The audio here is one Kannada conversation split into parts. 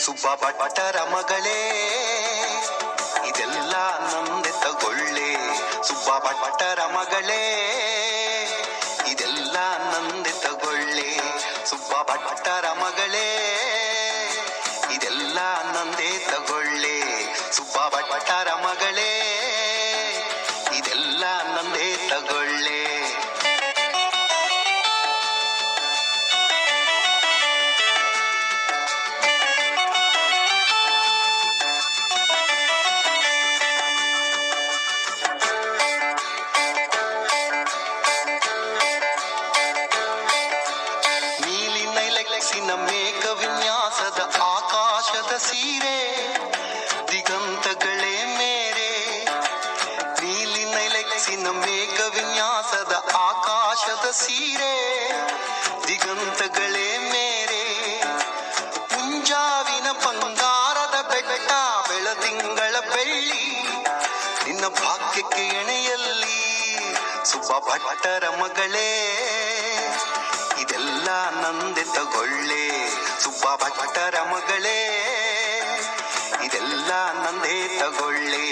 ಸುಬ್ಬ ಭಟ್ಟರ ಮಗಳೇ ಇದೆಲ್ಲ ನಂದೆ ತಗೊಳ್ಳೆ. ಸುಬ್ಬ ಭಟ್ಟರ ಮಗಳೇ ಇದೆಲ್ಲ ನಂದೆ ತಗೊಳ್ಳೆ. ಸುಬ್ಬ ಭಟ್ಟರ ಮಗಳೇ ಇದೆಲ್ಲ ನಂದೆ ತಗೊಳ್ಳೆ. ಸುಬ್ಬ ಭಟ್ಟರ ಮಗಳೇ ಇದೆಲ್ಲ ನಂದೆ ತಗೊಳ್ಳೆ. ಮೇಘ ವಿನ್ಯಾಸದ ಆಕಾಶದ ಸೀರೆ ದಿಗಂತಗಳೇ ಮೇರೆ. ನೀಲಿ ನೈಲೆಕ್ಸಿನ ಮೇಘ ವಿನ್ಯಾಸದ ಆಕಾಶದ ಸೀರೆ ದಿಗಂತಗಳೇ ಮೇರೆ. ಮುಂಜಾವಿನ ಬಂಗಾರದ ಬೆಟ್ಟ ಬೆಳದಿಂಗಳ ಬೆಳ್ಳಿ ನಿನ್ನ ಭಾಗ್ಯಕ್ಕೆ ಎಣೆಯಲ್ಲಿ. ಸುಬ್ಬ ಭಟ್ಟರ ಮಗಳೇ ಇದೆಲ್ಲ ನಂದೆ ತಗೊಳ್ಳೆ. ಸುಬ್ಬ ಭಟ್ಟರ ಮಗಳೇ ಇದೆಲ್ಲ ನಂದೆ ತಗೊಳ್ಳೆ.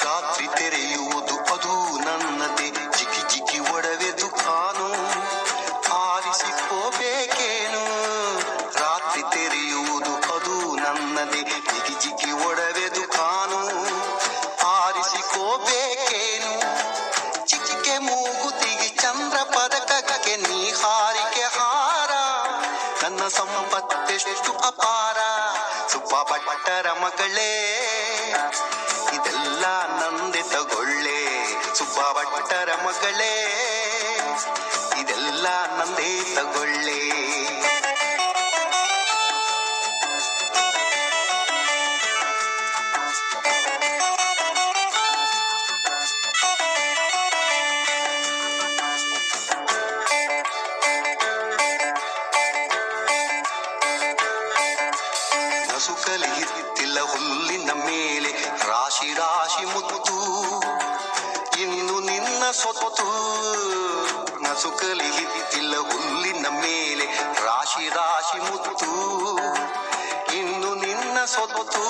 ರಾತ್ರಿ ತೆರೆಯುವುದು ಅದು ನನ್ನದೇ ಜಿಗಿ ಜಿಗಿ ಒಡವೆ ದುಕಾನು. ಆರಿಸಿಕೋಬೇಕೇನು. ರಾತ್ರಿ ತೆರೆಯುವುದು ಅದು ನನ್ನದೇ ಜಿಗಿ ಜಿಗಿ ಒಡವೆ ದುಕಾನು. ಆರಿಸಿಕೋಬೇಕೇನು. ಚಿಕ್ಕಿಗೆ ಮೂಗುತಿಗೆ ಚಂದ್ರ ಪದಕಕ್ಕೆ ನೀ ಹಾರಿಕೆ ಹಾರ. ನನ್ನ ಸಂಪತ್ತೆಷ್ಟು ಅಪಾರ. ಸುಬ್ಬ ಭಟ್ಟರ ಮಗಳೇ ಇದೆಲ್ಲ ನಂದೆ ತಗೊಳ್ಳೆ. ಸುಬ್ಬ ಭಟ್ಟರ ಮಗಳೇ ಇದೆಲ್ಲ ನಂದೆ ತಗೊಳ್ಳೆ. ನಸುಕಲಿ ಹಿತ್ತಿಲ್ಲ ಹುಲ್ಲಿನ ಮೇಲೆ ರಾಶಿ ರಾಶಿ ಮುತ್ತು ಇನ್ನು ನಿನ್ನ ಸೊತ್ತು. ನಸುಕಲಿ ಹಿತ್ತಿಲ್ಲ ಹುಲ್ಲಿನ ಮೇಲೆ ರಾಶಿ ರಾಶಿ ಮುತ್ತು ಇನ್ನು ನಿನ್ನ ಸೊತ್ತು.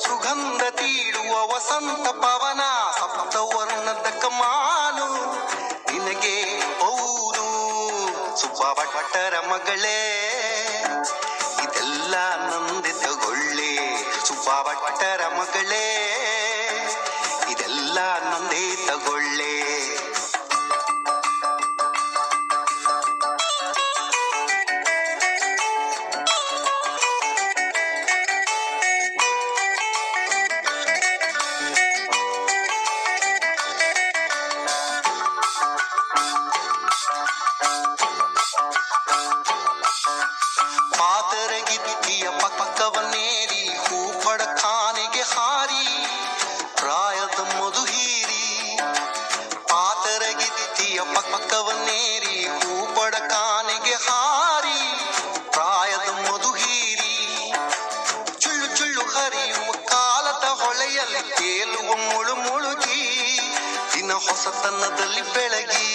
ಸುಗಂಧ ತೀಡುವ ವಸಂತ ಪವನ ಸಪ್ತವರ್ಣದ ಕಮಾನು ನಿನಗೆ ಹೌದು. ಸುಬ್ಬ ಭಟ್ಟರ ಮಗಳೇ ಇದೆಲ್ಲ ನಂದೆ ತಗೊಳ್ಳೆ. ಸುಬ್ಬ ಭಟ್ಟರ ಮಗಳೇ ಇದೆಲ್ಲ ನಂದೆ ತಗೊಳ್ಳೆ. ಪಾತರಗಿತ್ತಿಯ ಪಕ್ಕವನ್ನೇರಿ ಹೂಪಡ ಖಾನೆಗೆ ಹಾರಿ ಪ್ರಾಯದ ಮಧು ಹೀರಿ. ಪಾತರಗಿತ್ತಿಯ ಪಕ್ಕವನ್ನೇರಿ ಹೂಪಡ ಖಾನೆಗೆ ಹಾರಿ ಪ್ರಾಯದ ಮಧು ಹೀರಿ. ಚುಳ್ಳು ಚುಳ್ಳು ಹರಿಯುವ ಕಾಲದ ಹೊಳೆಯಲ್ಲಿ ತೇಲುವ ಮುಳು ಮುಳುಗಿ ದಿನ ಹೊಸತನದಲ್ಲಿ ಬೆಳಗಿ.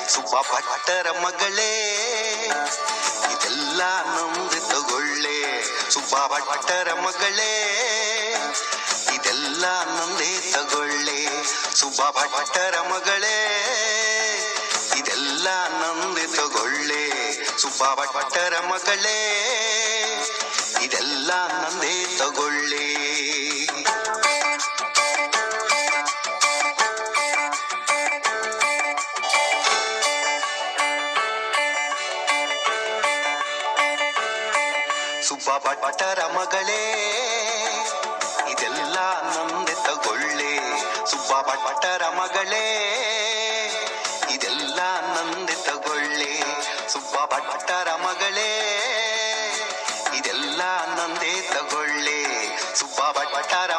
ಸುಬ್ಬ ಭಟ್ಟರ ಮಗಳೇ ಇದೆಲ್ಲ ನಂದೆ ತಗೊಳ್ಳೆ. ಸುಬ್ಬ ಭಟ್ಟರ ಮಗಳೇ ಇದೆಲ್ಲ ನಂದೆ ತಗೊಳ್ಳೆ. ಸುಬ್ಬ ಭಟ್ಟರ ಮಗಳೇ ಇದೆಲ್ಲ ನಂದೆ ತಗೊಳ್ಳೆ. ಸುಬ್ಬ ಭಟ್ಟರ ಮಗಳೇ ಇದೆಲ್ಲ ನಂದೆ ತಗೊಳ್ಳೆ. ಸುಬ್ಬ ಭಟ್ಟರ ಮಗಳೇ ಇದೆಲ್ಲ ನಂದೆ ತಗೊಳ್ಳೆ. ಸುಬ್ಬ ಭಟ್ಟರ ಮಗಳೇ ಇದೆಲ್ಲ ನಂದೆ ತಗೊಳ್ಳೆ. ಸುಬ್ಬ ಭಟ್ಟರ ಮಗಳೇ ಇದೆಲ್ಲ ನಂದೆ ತಗೊಳ್ಳೆ. ಸುಬ್ಬ ಭಟ್ಟರ